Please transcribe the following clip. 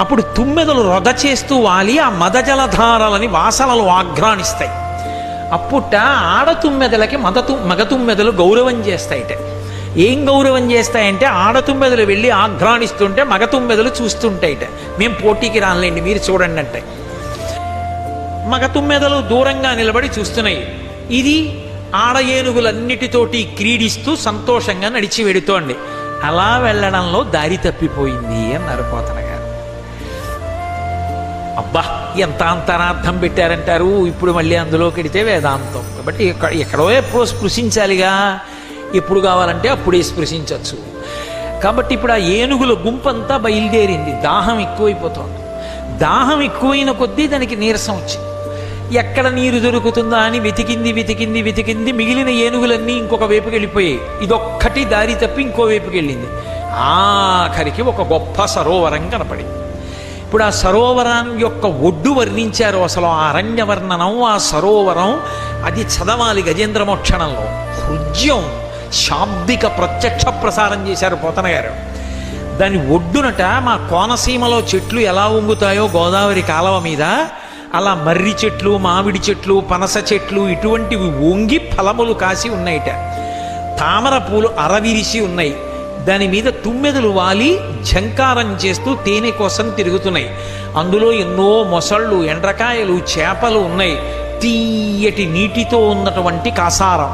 అప్పుడు తుమ్మెదలు రొద చేస్తూ వాలి ఆ మదజలధారలని వాసనలు ఆఘ్రాణిస్తాయి. అప్పుట ఆడ తుమ్మెదలకి మగ తుమ్మెదలు గౌరవం చేస్తాయిట. ఏం గౌరవం చేస్తాయంటే ఆడ తుమ్మెదలు వెళ్ళి ఆఘ్రాణిస్తుంటే మగ తుమ్మెదలు చూస్తుంటాయిట. మేము పోటీకి రాలేండి, మీరు చూడండి అంటే. మగ తుమ్మెదలు దూరంగా నిలబడి చూస్తున్నాయి. ఇది ఆడ ఏనుగులన్నిటితోటి క్రీడిస్తూ సంతోషంగా నడిచి వెడుతోంది. అలా వెళ్ళడంలో దారి తప్పిపోయింది అన్నారు పోతన గారు. అబ్బా, ఎంత అంతరార్థం పెట్టారంటారు. ఇప్పుడు మళ్ళీ అందులోకి వెడితే వేదాంతం కాబట్టి ఎక్కడో ఎప్పుడో స్పృశించాలిగా. ఎప్పుడు కావాలంటే అప్పుడే స్పృశించవచ్చు. కాబట్టి ఇప్పుడు ఆ ఏనుగుల గుంపంతా బయలుదేరింది. దాహం ఎక్కువైపోతోంది. దాహం ఎక్కువైన కొద్దీ దానికి నీరసం వచ్చింది. ఎక్కడ నీరు దొరుకుతుందా అని వెతికింది. మిగిలిన ఏనుగులన్నీ ఇంకొక వైపుకి వెళ్ళిపోయాయి. ఇదొక్కటి దారి తప్పి ఇంకో వైపుకి వెళ్ళింది. ఆఖరికి ఒక గొప్ప సరోవరం కనపడింది. ఇప్పుడు ఆ సరోవరం యొక్క ఒడ్డు వర్ణించారు. అసలు ఆ అరణ్య వర్ణనం, ఆ సరోవరం అది చదవాలి గజేంద్ర మోక్షణంలో. హృద్యం శాబ్దిక ప్రత్యక్ష ప్రసారం చేశారు పోతన గారు. దాని ఒడ్డునట మా కోనసీమలో చెట్లు ఎలా వంగుతాయో గోదావరి కాలవ మీద, అలా మర్రి చెట్లు, మామిడి చెట్లు, పనస చెట్లు ఇటువంటివి వంగి ఫలములు కాసి ఉన్నాయిట. తామర పూలు అరవిరిసి ఉన్నాయి. దాని మీద తుమ్మెదలు వాలి ఝంకారం చేస్తూ తేనె కోసం తిరుగుతున్నాయి. అందులో ఎన్నో మొసళ్ళు, ఎండ్రకాయలు, చేపలు ఉన్నాయి. తీయటి నీటితో ఉన్నటువంటి కాసారం.